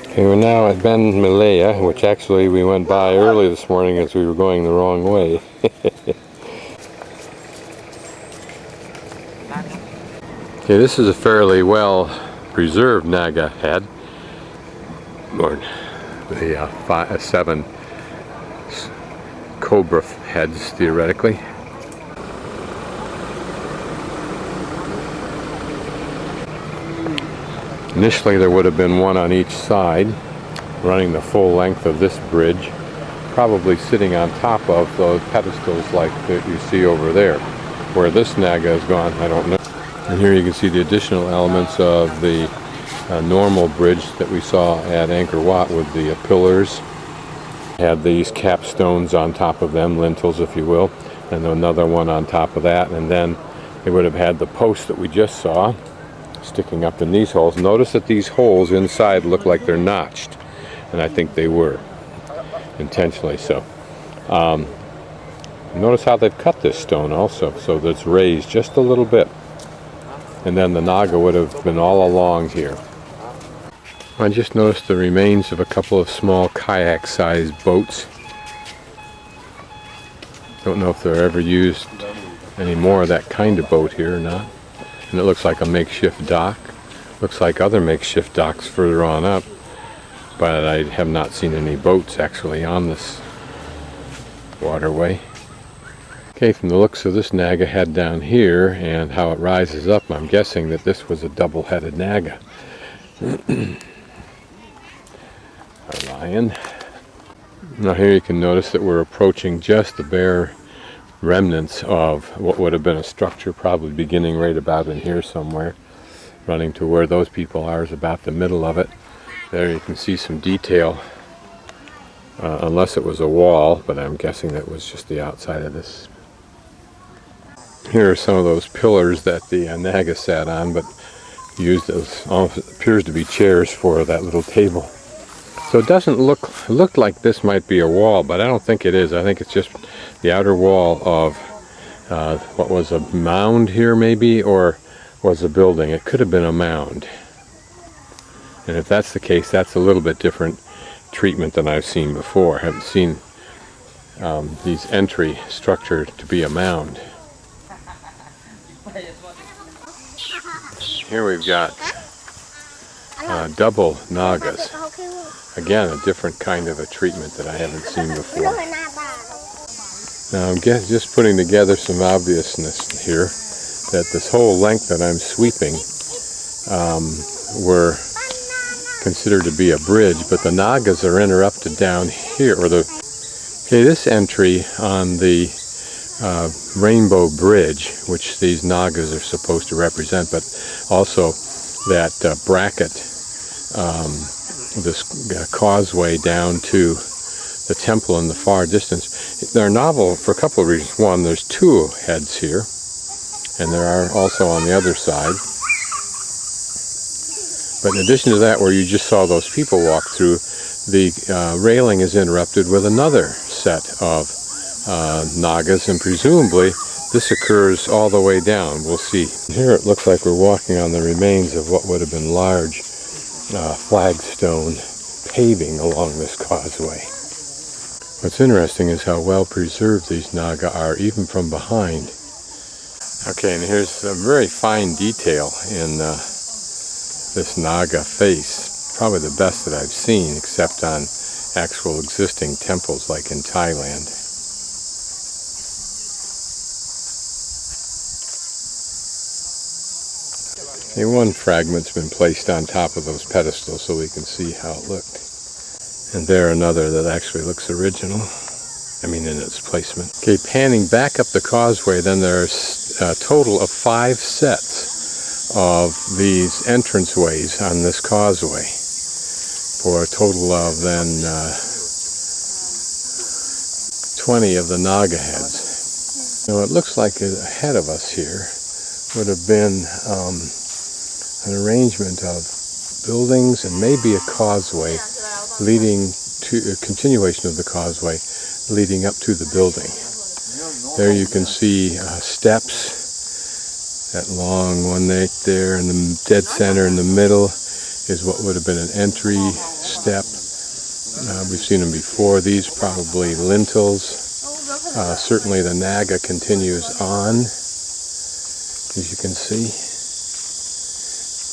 Okay, we're now at Beng Maelea, which actually we went by early this morning as we were going the wrong way. Okay, this is a fairly well preserved Naga head, or the 7 cobra heads theoretically. Initially there would have been one on each side, running the full length of this bridge, probably sitting on top of those pedestals like that you see over there. Where this Naga has gone, I don't know. And here you can see the additional elements of the normal bridge that we saw at Angkor Wat with the pillars. Had these capstones on top of them, lintels if you will, and another one on top of that, and then it would have had the posts that we just saw sticking up in these holes. Notice that these holes inside look like they're notched, and I think they were intentionally so. Notice how they've cut this stone also, so that it's raised just a little bit, and then the Naga would have been all along here. I just noticed the remains of a couple of small kayak-sized boats. Don't know if they're ever used any more of that kind of boat here or not. And it looks like a makeshift dock. Looks like other makeshift docks further on up, but I have not seen any boats actually on this waterway. Okay, from the looks of this Naga head down here and how it rises up, I'm guessing that this was a double-headed Naga. Our lion. Now here you can notice that we're approaching just the bare remnants of what would have been a structure, probably beginning right about in here somewhere. Running to where those people are is about the middle of it. There you can see some detail, unless it was a wall, but I'm guessing that was just the outside of this. Here are some of those pillars that the Naga sat on, but used as appears to be chairs for that little table. So it doesn't look like this might be a wall, but I don't think it is. I think it's just the outer wall of what was a mound here maybe, or was a building. It could have been a mound. And if that's the case, that's a little bit different treatment than I've seen before. I haven't seen these entry structure to be a mound. Here we've got double Nagas. Again, a different kind of a treatment that I haven't seen before. Now I'm just putting together some obviousness here that this whole length that I'm sweeping were considered to be a bridge, but the Nagas are interrupted down here, or this entry on the Rainbow Bridge, which these Nagas are supposed to represent, but also that bracket, this causeway down to the temple in the far distance. They're novel for a couple of reasons. One, there's 2 heads here, and there are also on the other side. But in addition to that, where you just saw those people walk through, the railing is interrupted with another set of Nagas, and presumably this occurs all the way down. We'll see. Here it looks like we're walking on the remains of what would have been large flagstone paving along this causeway. What's interesting is how well preserved these Naga are, even from behind. Okay, and here's a very fine detail in this Naga face. Probably the best that I've seen, except on actual existing temples like in Thailand. Okay, one fragment's been placed on top of those pedestals so we can see how it looked. And there another that actually looks original. I mean, in its placement. Okay, panning back up the causeway, then there's a total of 5 sets of these entranceways on this causeway, for a total of then 20 of the Naga heads. Now it looks like ahead of us here would have been an arrangement of buildings and maybe a causeway leading to a continuation of the causeway leading up to the building. There you can see steps, that long one right there in the dead center in the middle, is what would have been an entry step. We've seen them before. These probably lintels. Certainly the Naga continues on, as you can see.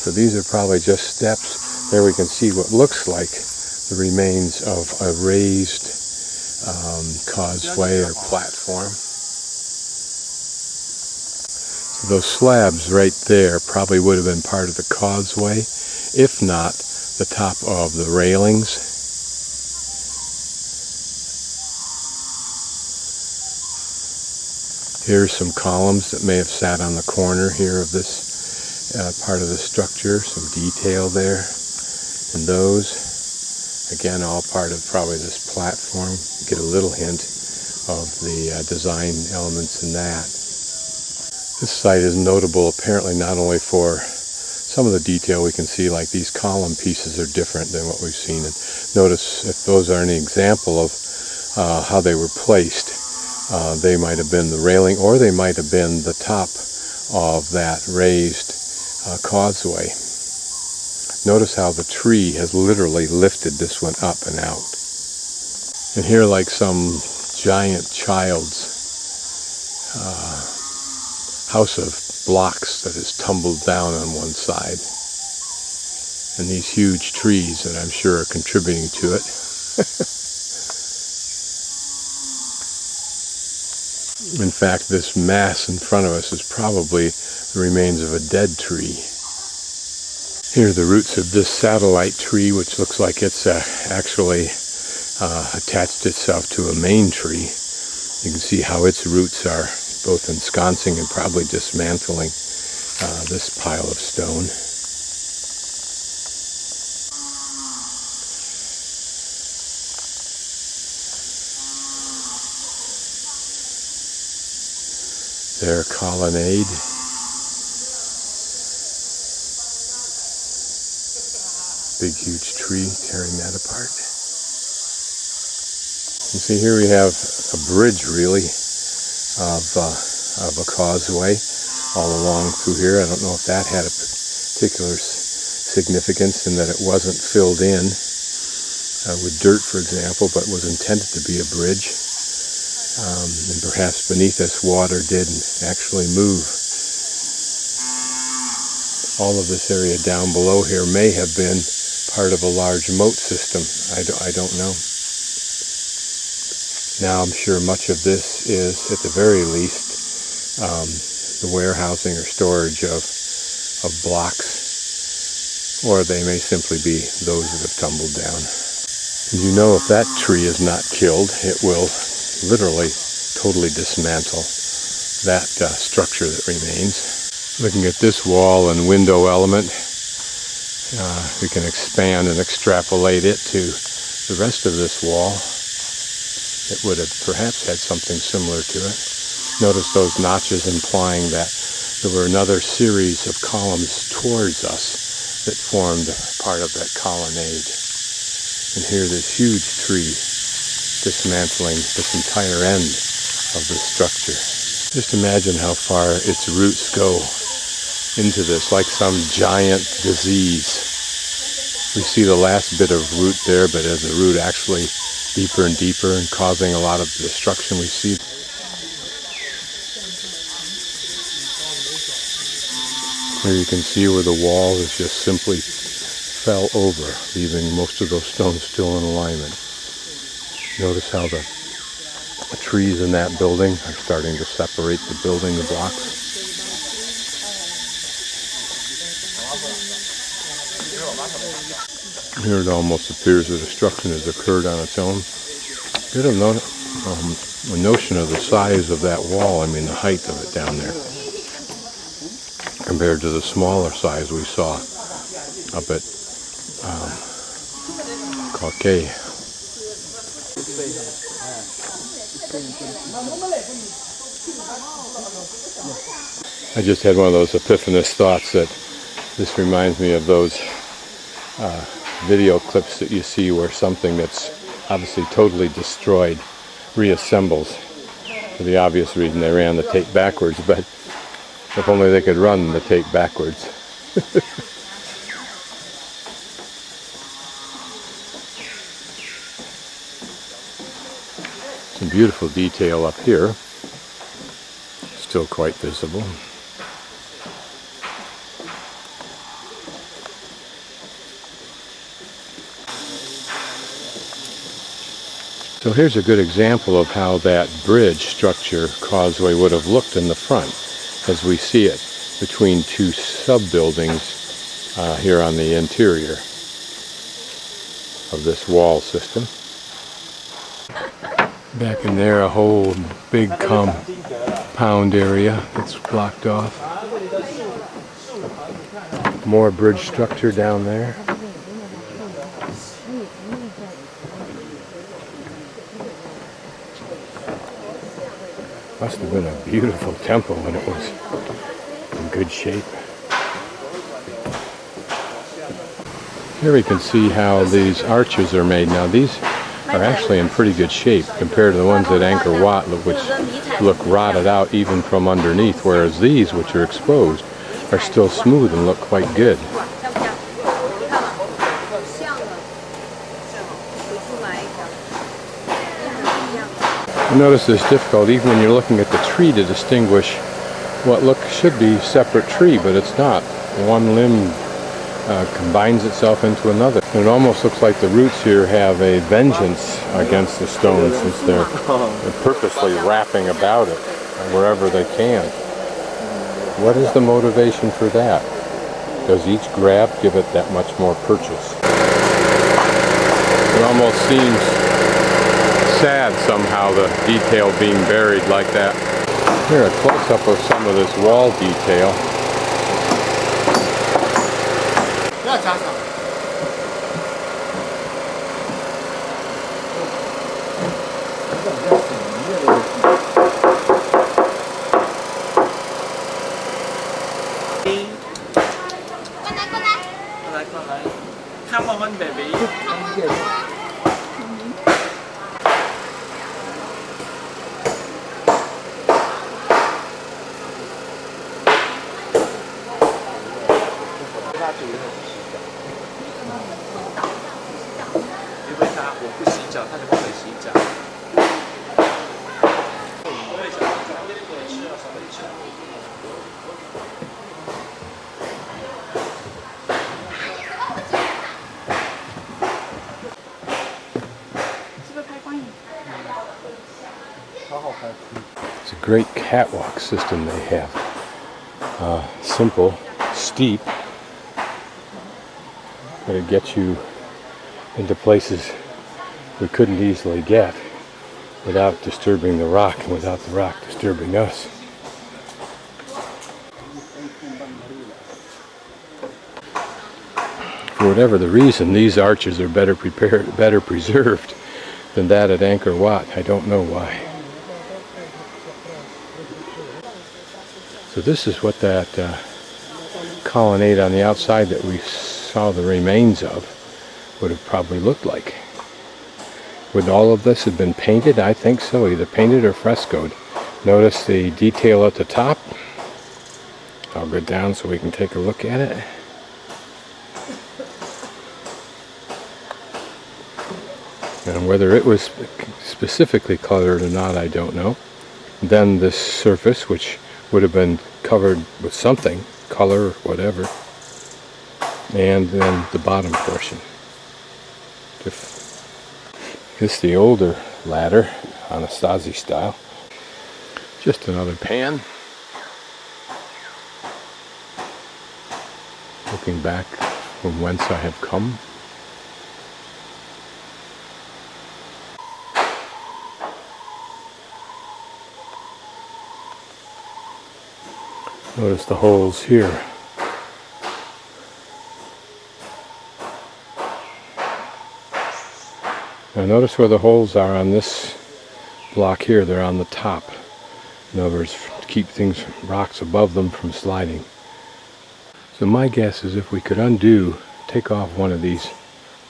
So these are probably just steps. There we can see what looks like the remains of a raised causeway or platform. So those slabs right there probably would have been part of the causeway, if not the top of the railings. Here's some columns that may have sat on the corner here of this part of the structure. Some detail there. And those, again, all part of probably this platform. You get a little hint of the design elements in that. This site is notable apparently not only for some of the detail we can see, like these column pieces are different than what we've seen. And notice if those are any example of how they were placed. They might have been the railing, or they might have been the top of that raised causeway. Notice how the tree has literally lifted this one up and out. And here, like some giant child's house of blocks that has tumbled down on one side. And these huge trees that I'm sure are contributing to it. In fact, this mass in front of us is probably the remains of a dead tree. Here are the roots of this satellite tree, which looks like it's actually attached itself to a main tree. You can see how its roots are both ensconcing and probably dismantling this pile of stone. Their colonnade. Big huge tree tearing that apart. You see here we have a bridge really of a causeway all along through here. I don't know if that had a particular significance in that it wasn't filled in with dirt, for example, but was intended to be a bridge. And perhaps beneath us water did actually move. All of this area down below here may have been part of a large moat system. I don't know. Now I'm sure much of this is, at the very least, the warehousing or storage of blocks, or they may simply be those that have tumbled down. And you know, if that tree is not killed, it will literally totally dismantle that structure that remains. Looking at this wall and window element, we can expand and extrapolate it to the rest of this wall. It would have perhaps had something similar to it. Notice those notches implying that there were another series of columns towards us that formed part of that colonnade. And here this huge tree dismantling this entire end of the structure. Just imagine how far its roots go into this, like some giant disease. We see the last bit of root there, but as the root actually deeper and deeper and causing a lot of destruction, we see. Here you can see where the wall is just simply fell over, leaving most of those stones still in alignment. Notice how the trees in that building are starting to separate the building, the blocks. Here it almost appears the destruction has occurred on its own. Get a notion of the size of that wall, I mean the height of it down there, compared to the smaller size we saw up at cont'd. I just had one of those epiphanous thoughts that this reminds me of those video clips that you see where something that's obviously totally destroyed reassembles, for the obvious reason they ran the tape backwards, but if only they could run the tape backwards. beautiful detail up here. Still quite visible. So here's a good example of how that bridge structure causeway would have looked in the front as we see it between two sub-buildings here on the interior of this wall system. Back in there, a whole big compound area that's blocked off. More bridge structure down there. Must have been a beautiful temple when it was in good shape. Here we can see how these arches are made. Now these are actually in pretty good shape compared to the ones at Angkor Wat, which look rotted out even from underneath, whereas these, which are exposed, are still smooth and look quite good. Notice it's difficult even when you're looking at the tree to distinguish what should be separate tree, but it's not. One limb combines itself into another. And it almost looks like the roots here have a vengeance against the stone, since they're purposely wrapping about it wherever they can. What is the motivation for that? Does each grab give it that much more purchase? It almost seems sad somehow, the detail being buried like that. Here, a close-up of some of this wall detail. Come on, baby. It's a great catwalk system they have. Simple, steep, but it gets you into places we couldn't easily get without disturbing the rock and without the rock disturbing us. For whatever the reason, these arches are better preserved than that at Angkor Wat. I don't know why. So this is what that colonnade on the outside that we saw the remains of would have probably looked like. Would all of this have been painted? I think so, either painted or frescoed. Notice the detail at the top. I'll go down so we can take a look at it. And whether it was specifically colored or not, I don't know. Then this surface, which would have been covered with something, color or whatever. And then the bottom portion. This is the older ladder, Anasazi style. Just another pan. Looking back from whence I have come. Notice the holes here. Now notice where the holes are on this block here. They're on the top. In other words, to keep things, rocks above them from sliding. So my guess is if we could take off one of these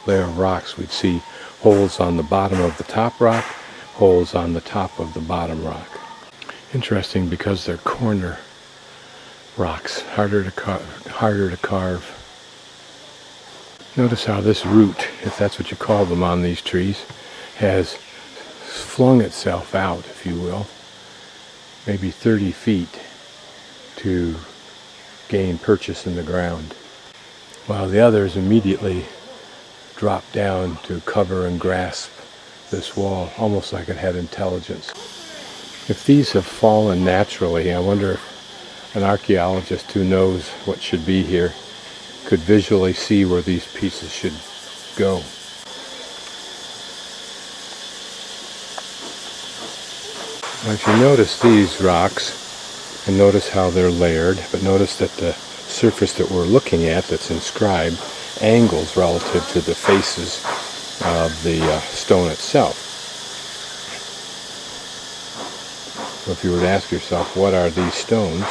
layer of rocks, we'd see holes on the bottom of the top rock, holes on the top of the bottom rock. Interesting, because they're corner rocks, harder to carve. Notice how this root, if that's what you call them on these trees, has flung itself out, if you will, maybe 30 feet to gain purchase in the ground, while the others immediately dropped down to cover and grasp this wall, almost like it had intelligence. If these have fallen naturally, I wonder if an archaeologist who knows what should be here could visually see where these pieces should go. Now, if you notice these rocks, and notice how they're layered, but notice that the surface that we're looking at that's inscribed angles relative to the faces of the stone itself. So if you were to ask yourself, what are these stones?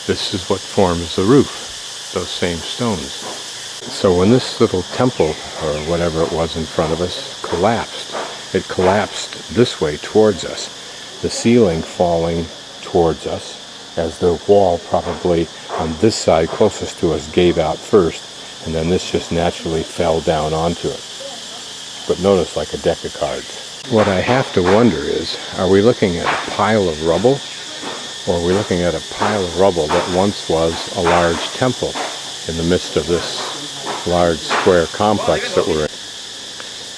This is what forms the roof, those same stones. So when this little temple, or whatever it was in front of us, collapsed, it collapsed this way towards us, the ceiling falling towards us, as the wall probably on this side closest to us gave out first, and then this just naturally fell down onto it. But notice, like a deck of cards. What I have to wonder is, are we looking at a pile of rubble, or are we looking at a pile of rubble that once was a large temple in the midst of this large square complex that we're in?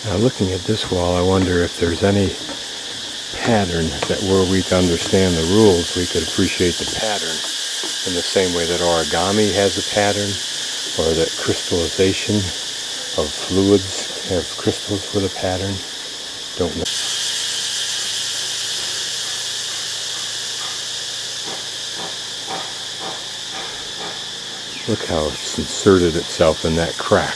Now, looking at this wall, I wonder if there's any pattern that, were we to understand the rules, we could appreciate the pattern in the same way that origami has a pattern, or that crystallization of fluids have crystals with a pattern. Don't know. Look how it's inserted itself in that crack.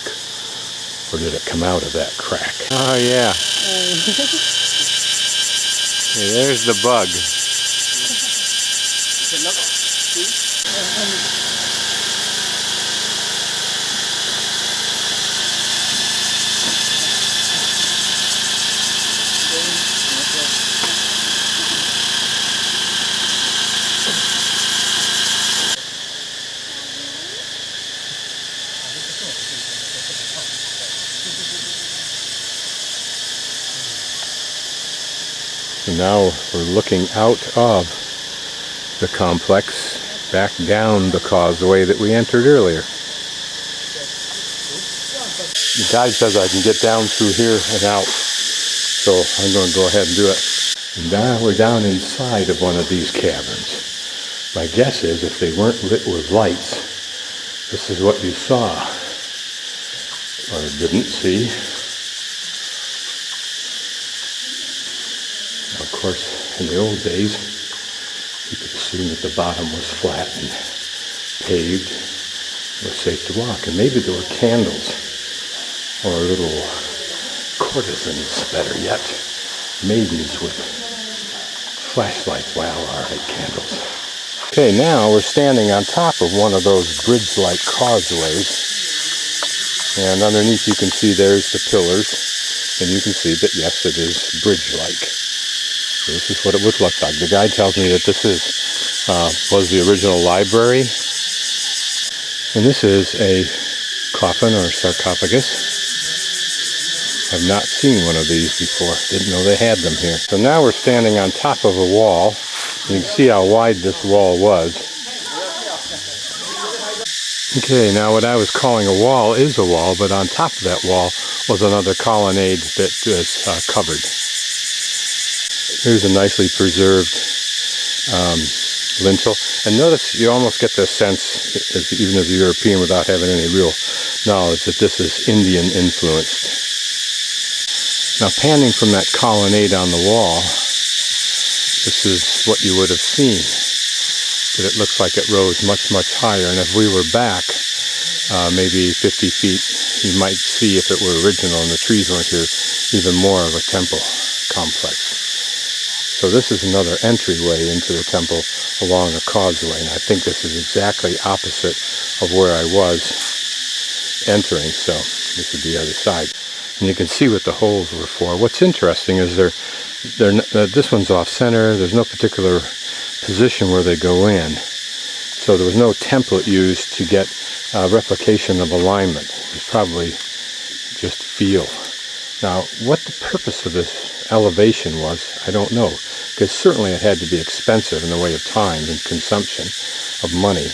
Or did it come out of that crack? Oh yeah. Hey, there's the bug. So now we're looking out of the complex back down the causeway that we entered earlier. The guide says I can get down through here and out, so I'm going to go ahead and do it. And now we're down inside of one of these caverns. My guess is if they weren't lit with lights, this is what you saw, or didn't see. Of course, in the old days, you could assume that the bottom was flat and paved, was safe to walk. And maybe there were candles, or little courtesans, better yet, maidens with flashlights, alright, candles. Okay, now we're standing on top of one of those bridge-like causeways, and underneath you can see there's the pillars, and you can see that, yes, it is bridge-like. This is what it would look like. The guide tells me that this was the original library. And this is a coffin or sarcophagus. I've not seen one of these before. Didn't know they had them here. So now we're standing on top of a wall. You can see how wide this wall was. Okay, now what I was calling a wall is a wall, but on top of that wall was another colonnade that was covered. Here's a nicely preserved lintel. And notice you almost get the sense, even as a European without having any real knowledge, that this is Indian influenced. Now, panning from that colonnade on the wall, this is what you would have seen. That it looks like it rose much, much higher. And if we were back maybe 50 feet, you might see, if it were original and the trees weren't here, even more of a temple complex. So this is another entryway into the temple along a causeway, and I think this is exactly opposite of where I was entering, so this is the other side. And you can see what the holes were for. What's interesting is this one's off center, there's no particular position where they go in, so there was no template used to get replication of alignment. It was probably just feel. Now, what the purpose of this elevation was, I don't know. Because certainly it had to be expensive in the way of time and consumption of money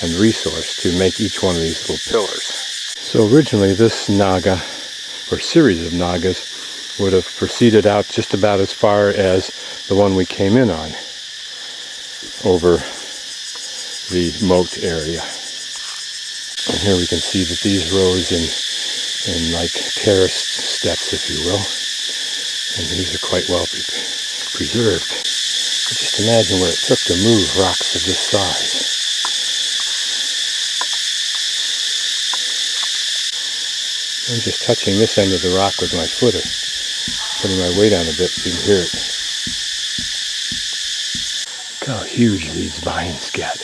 and resource to make each one of these little pillars. So originally this Naga, or series of Nagas, would have proceeded out just about as far as the one we came in on, over the moat area. And here we can see that these rose in like terraced steps, if you will. And these are quite well preserved. But just imagine what it took to move rocks of this size. I'm just touching this end of the rock with my foot, putting my weight on a bit so you can hear it. Look how huge these vines get.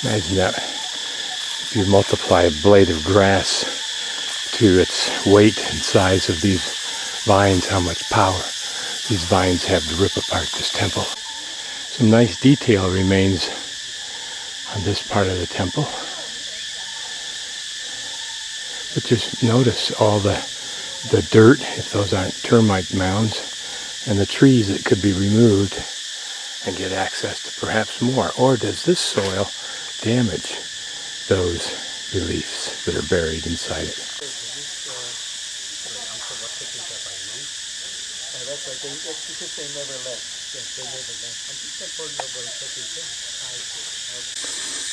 Imagine that if you multiply a blade of grass to its weight and size of these vines, how much power these vines have to rip apart this temple. Some nice detail remains on this part of the temple. But just notice all the dirt, if those aren't termite mounds, and the trees that could be removed and get access to perhaps more. Or does this soil damage those reliefs that are buried inside it?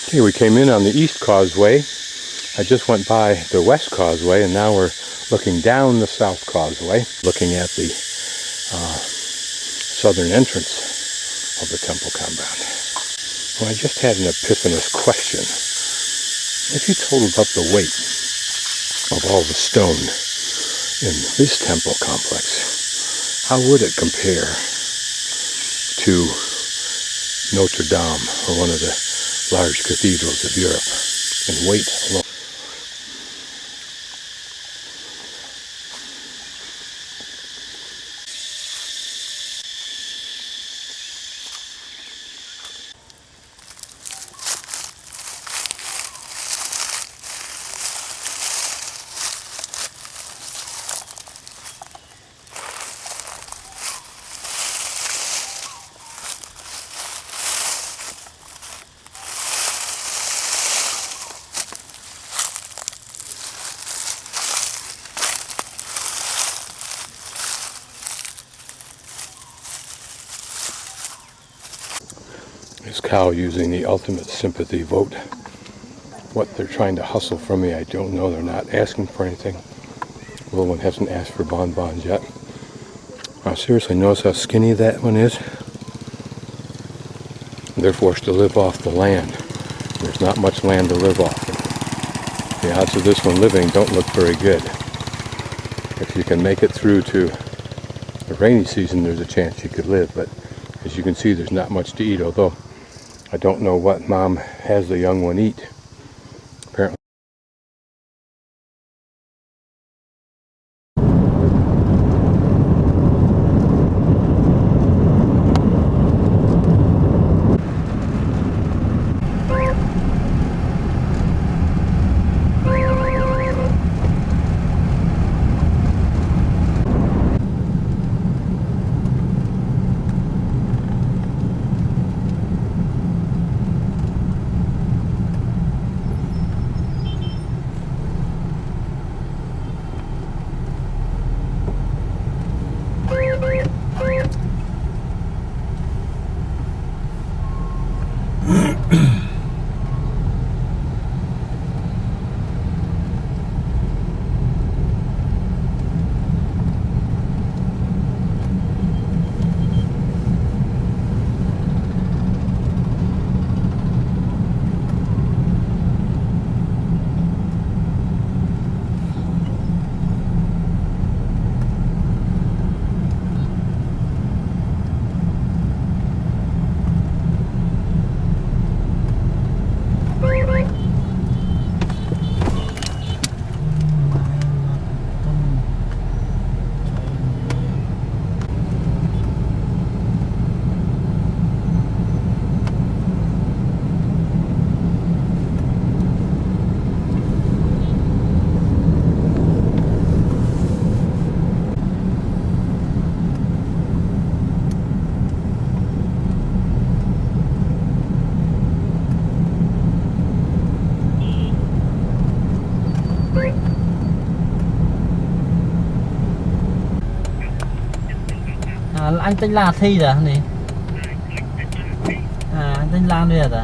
Okay, we came in on the East Causeway. I just went by the West Causeway, and now we're looking down the South Causeway, looking at the southern entrance of the temple compound. Well, I just had an epiphanous question. If you totaled up the weight of all the stone in this temple complex, how would it compare to Notre Dame, or one of the large cathedrals of Europe, in weight alone? This cow using the ultimate sympathy vote. What they're trying to hustle from me, I don't know. They're not asking for anything. The little one hasn't asked for bonbons yet. Wow, seriously, notice how skinny that one is? They're forced to live off the land. There's not much land to live off. The odds of this one living don't look very good. If you can make it through to the rainy season, there's a chance you could live. But as you can see, there's not much to eat, although I don't know what mom has the young one eat. Apparently. À, anh tính La Thi rồi hả nhỉ? À, anh tính Lan đi rồi.